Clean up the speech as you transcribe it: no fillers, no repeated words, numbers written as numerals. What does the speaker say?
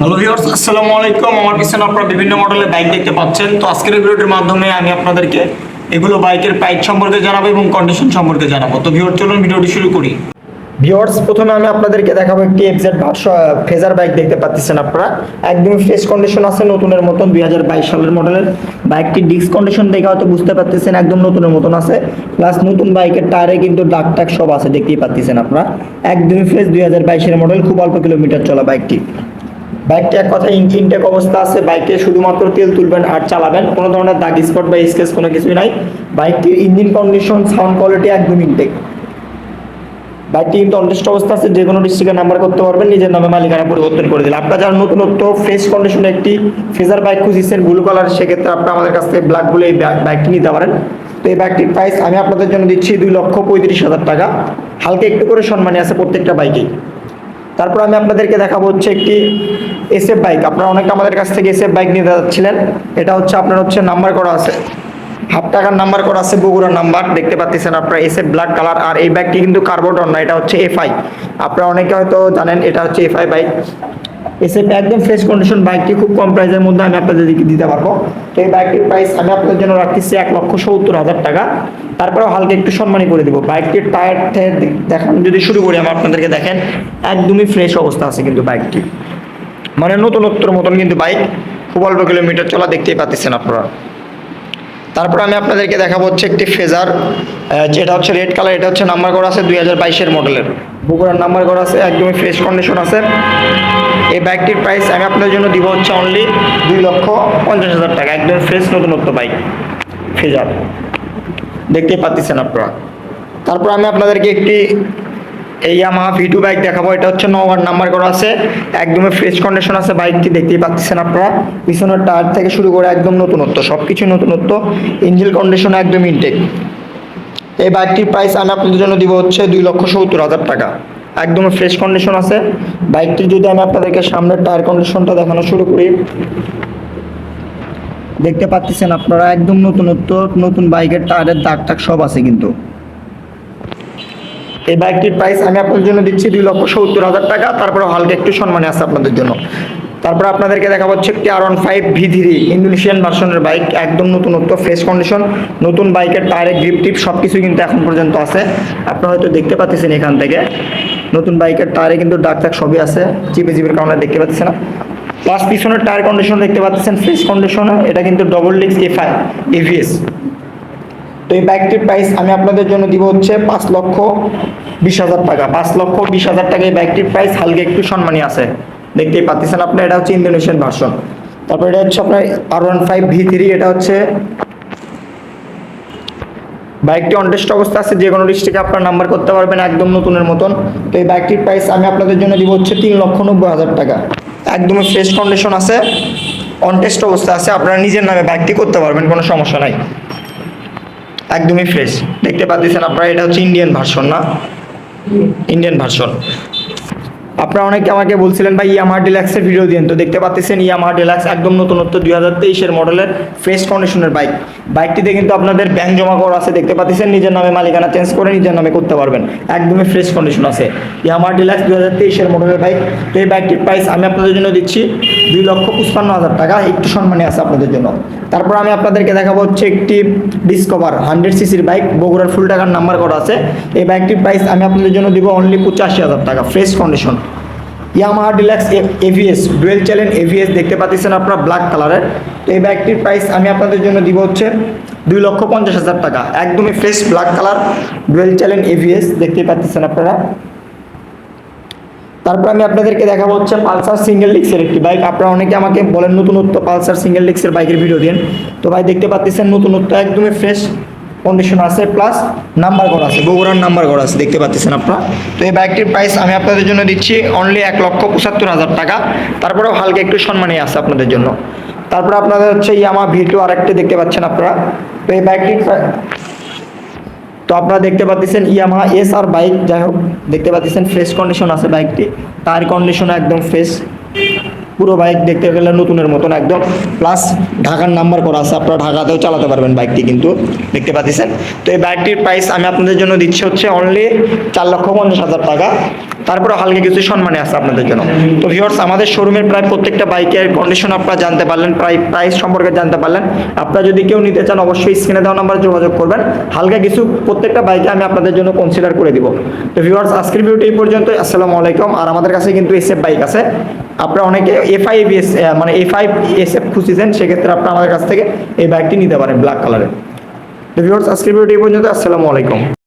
Hello viewers, আসসালামু আলাইকুম। আমার পিছনে আপনারা বিভিন্ন মডেলের বাইক দেখতে পাচ্ছেন। তো আজকের এই ভিডিওটির মাধ্যমে আমি আপনাদেরকে এগুলো বাইকের প্রাইস সম্পর্কে জানাবো এবং কন্ডিশন সম্পর্কে জানাবো। তো ভিউয়ার, চলুন ভিডিওটি শুরু করি। ভিউয়ার্স, প্রথমে আমি আপনাদেরকে দেখাবো একটি এফজেড ফেজার বাইক দেখতে পাচ্ছেন আপনারা। একদম ফ্রেশ কন্ডিশন আছে, নতুনের মতন 2022 সালের মডেলের বাইকটি। ডিস্ক কন্ডিশন দেখে হয়তো বুঝতে পারতেছেন একদম নতুনের মতন আছে। প্লাস নতুন বাইকের টায়ারে কিন্তু দাগ টাগ সব আছে, দেখতেই পাচ্ছেন আপনারা। একদমই ফ্রেশ 2022 মডেল, খুব অল্প কিলোমিটার চলা বাইকটি। বাইকটি এক কথা ইনটেক অবস্থা আছে। বাইকে শুধুমাত্র তেল তুলবেন আর চালাবেন, কোনো ধরনের দাগ স্পট বা স্কেচ কোনো কিছুই নাই। বাইকটির ইঞ্জিন কন্ডিশন, সাউন্ড কোয়ালিটি একদম ইনটেক। বাইকটি কিন্তু অনটেস্ট অবস্থা আছে, যে কোনো ডিস্ট্রিক্টে নাম্বার করতে পারবেন, নিজের নামে মালিকানা পরিবর্তন করে দিলে। আপনারা যারা নতুনত্ব ফ্রেশ কন্ডিশনে একটি ফেজার বাইক খুঁজছেন ব্লু কালার, সেক্ষেত্রে আপনারা আমাদের কাছ থেকে ব্ল্যাক বলে এই বাইকটি নিতে পারেন। তো এই বাইকটির প্রাইস আমি আপনাদের জন্য দিচ্ছি 2,35,000 টাকা। হালকা একটু করে সম্মানী আছে প্রত্যেকটা বাইকেই। তারপর আমি আপনাদেরকে দেখাবো হচ্ছে একটি এসএফ বাইক। আপনারা অনেকে আমাদের কাছ থেকে এসএফ বাইক নিতে যাচ্ছিলেন। এটা হচ্ছে আপনার নাম্বার করা আছে, হাফ টাকার নাম্বার করা আছে, বগুড়ার নাম্বার দেখতে পাচ্ছেন আপনারা, এসএফ ব্ল্যাক কালার। আর এই বাইকটি কিন্তু কার্বোটন না, এটা হচ্ছে এফআই। আপনারা অনেকে হয়তো জানেন এটা হচ্ছে এফআই বাইক। এসএফ একদম ফ্রেশ কন্ডিশন বাইকটি, খুব কম প্রাইসের মধ্যে আমি আপনাদেরকে দিতে পারবো। তো এই বাইকটির প্রাইস আমি আপনাদের জন্য রাখতেছি 1,70,000 টাকা। তারপরেও হালকা একটু সম্মানী করে দেবো। বাইকটির টায়ার দেখানো যদি শুরু করি, আমি আপনাদেরকে দেখেন একদমই ফ্রেশ অবস্থা আছে কিন্তু বাইকটি, মানে নতুনত্বর মতন কিন্তু বাইক, খুব অল্প কিলোমিটার চলা, দেখতেই পাচ্ছেন আপনারা। তারপর আমি আপনাদেরকে দেখাবো হচ্ছে একটি ফেজার, যেটা হচ্ছে রেড কালার। এটা হচ্ছে নাম্বার করা আছে 2022 মডেলের, বগুড়ার নাম্বার করা আছে, একদমই ফ্রেশ কন্ডিশন আছে। এই বাইকটির প্রাইস আমি আপনাদের জন্য দিব হচ্ছে অনলি 2,50,000 টাকা। একদম ফ্রেশ নতুনত্ব বাইক ফেজার, দেখতেই পাচ্ছেন আপনারা। তারপর আমি আপনাদেরকে একটি এই ইয়ামাহা V2 বাইক দেখাবো। এটা হচ্ছে নওগাঁর নাম্বার করা আছে, একদমই ফ্রেশ কন্ডিশন আছে বাইকটি, দেখতেই পাচ্ছেন আপনারা। পিছনের টায়ার থেকে শুরু করে একদম নতুনত্ব, সব কিছু নতুনত্ব। ইঞ্জিন কন্ডিশন একদম ইনটেক। এই বাইকটির প্রাইস আমি আপনাদের জন্য দিব হচ্ছে 2,70,000 টাকা। একদম ফ্রেশ কন্ডিশন আছে বাইকটি। যদি আমি আপনাদেরকে সামনের টায়ার কন্ডিশনটা দেখানো শুরু করি, দেখতে পাচ্ছেন আপনারা একদম নতুনত্ব, নতুন বাইকের টায়ারের দাগ টাগ সব আছে কিন্তু। এই বাইকটির প্রাইস আমি আপনাদের জন্য দিচ্ছি 2,70,000 টাকা। তারপরে হালকা একটু সম্মানে আছে আপনাদের জন্য। তারপর আপনাদেরকে দেখা হচ্ছে একটি R15 V3 ইন্দোনেশিয়ান ভার্সনের বাইক, একদম নতুনত্ব, ফ্রেশ কন্ডিশন। নতুন বাইকের টায়ারের গ্রিপ টিপ সব কিছু কিন্তু এখন পর্যন্ত আছে। আপনারা হয়তো দেখতে পাচ্ছেন এখান থেকে নতুন বাইকের টায়ারে কিন্তু দাগ টাগ সবই আছে, চিপের কারণে দেখতে পাচ্ছেন না। প্লাস পিছনের টায়ার কন্ডিশন দেখতে পাচ্ছেন ফ্রেশ কন্ডিশন। এটা কিন্তু ডবল ডিস্ক এফআই এভিএস। তো এই বাইকটির প্রাইস আমি আপনাদের জন্য দিব হচ্ছে 5,20,000 টাকা। 5,20,000 টাকা এই বাইকটির প্রাইস, হালকা একটু সম্মানী আছে, দেখতেই পাচ্ছেন আপনার। এটা হচ্ছে ইন্দোনেশিয়ান ভার্সন। তারপর এটা হচ্ছে আপনার R15 V3। এটা হচ্ছে বাইকটি অনটেস্ট অবস্থা আছে, যে কোনো ডিস্ট্রিক্টে আপনার নাম্বার করতে পারবেন, একদম নতুনের মতন। তো এই বাইকটির প্রাইস আমি আপনাদের জন্য দিব হচ্ছে 3,90,000 টাকা। একদমই ফ্রেশ কন্ডিশন আছে, অনটেস্ট অবস্থা আছে, আপনারা নিজের নামে বাইকটি করতে পারবেন, কোনো সমস্যা নাই, একদমই ফ্রেশ, দেখতে পাচ্ছেন আপনারা। এটা হচ্ছে ইন্ডিয়ান ভার্সন, না ইন্ডিয়ান ভার্সন। আপনারা অনেকে আমাকে বলছিলেন ভাই ইয়ামাহা ডিলাক্সের ভিডিও দিন। তো দেখতে পাচ্ছেন ইয়ামাহা ডিলাক্স একদম নতুনত্ব 2023 মডেলের ফ্রেশ কন্ডিশনের বাইক। বাইকটিতে কিন্তু আপনাদের ব্যাংক জমা করা আছে, দেখতে পাচ্ছেন। নিজের নামে মালিকানা চেঞ্জ করে নিজের নামে করতে পারবেন, একদমই ফ্রেশ কন্ডিশন আছে। ইয়ামাহা ডিলাক্স 2023 মডেলের বাইক। তো এই বাইকটির প্রাইস আমি আপনাদের জন্য দিচ্ছি 2,55,000 টাকা। একটু সম্মানী আছে আপনাদের জন্য। তারপর আমি আপনাদেরকে দেখাবো হচ্ছে একটি ডিসকভার 100cc বাইক, বগুড়ার ফুল টাকার নাম্বার করা আছে। এই বাইকটির প্রাইস আমি আপনাদের জন্য দিব অনলি 85,000 টাকা, fresh condition. Yamaha deluxe ABS, dual channel ABS, দেখতে পাচ্ছেন আপনারা ব্ল্যাক কালারের। তো এই বাইকটির প্রাইস আমি আপনাদের জন্য দিব হচ্ছে 2,50,000 টাকা। একদমই fresh black colour, dual channel ABS, দেখতে পাচ্ছেন আপনারা। তারপর আমি আপনাদেরকে দেখাবো হচ্ছে পালসার সিঙ্গেল ডিস্কের একটি বাইক। আপনারা অনেকে আমাকে বলেন নতুনত্ব পালসার সিঙ্গেল ডিস্কের বাইকের ভিডিও দিন। তো ভাই দেখতে পাচ্ছেন নতুনত্ব, একদমই ফ্রেশ কন্ডিশন আছে, প্লাস নাম্বার করা আছে, বগুড়ার নাম্বার করা আছে, দেখতে পাচ্ছেন আপনারা। তো এই বাইকটির প্রাইস আমি আপনাদের জন্য দিচ্ছি অনলি 1,75,000 টাকা। তারপরেও হালকা একটু সম্মানী আছে আপনাদের জন্য। তারপরে আপনাদের হচ্ছে ইয়ামাহা V2 আরেকটি দেখতে পাচ্ছেন আপনারা। তো এই বাইকটির তো আপনারা দেখতে পাচ্ছেন ইয়ামাহা SR বাইক, যাই হোক দেখতে পাচ্ছেন ফ্রেশ কন্ডিশন আছে বাইকটি, টায়ার কন্ডিশন একদম ফ্রেশ, পুরো বাইক দেখতে গেলে নতুনের মতন একদম, প্লাস ঢাকার নাম্বার করা আছে, আপনারা ঢাকাতেও চালাতে পারবেন বাইকটি কিন্তু দেখতে পাচ্ছেন। তো এই বাইকটির প্রাইস আমি আপনাদের জন্য দিচ্ছি হচ্ছে অনলি 4,50,000 টাকা। তারপরে হালকা কিছু সম্মানে আছে আপনাদের জন্য। তো ভিউয়ার্স, আমাদের শোরুমের প্রায় প্রত্যেকটা বাইকের কন্ডিশন আপনারা জানতে পারলেন, প্রাইস সম্পর্কে জানতে পারলেন। আপনারা যদি কেউ নিতে চান অবশ্যই স্ক্রিনে দেওয়া নাম্বারে যোগাযোগ করবেন। হালকা কিছু প্রত্যেকটা বাইকে আমি আপনাদের জন্য কনসিডার করে দিব। তো ভিউয়ার্স, আজকের ভিডিওটি এই পর্যন্ত। আসসালামু আলাইকুম। আর আমাদের কাছে কিন্তু SF বাইক আছে, আপনারা অনেকে A5 SF খুঁজছেন, সেক্ষেত্রে আপনারা আমাদের কাছ থেকে এই বাইকটি নিতে পারেন ব্ল্যাক কালারের। তো ভিউয়ার্স, আজকের ভিডিওটি এই পর্যন্ত। আসসালামু আলাইকুম।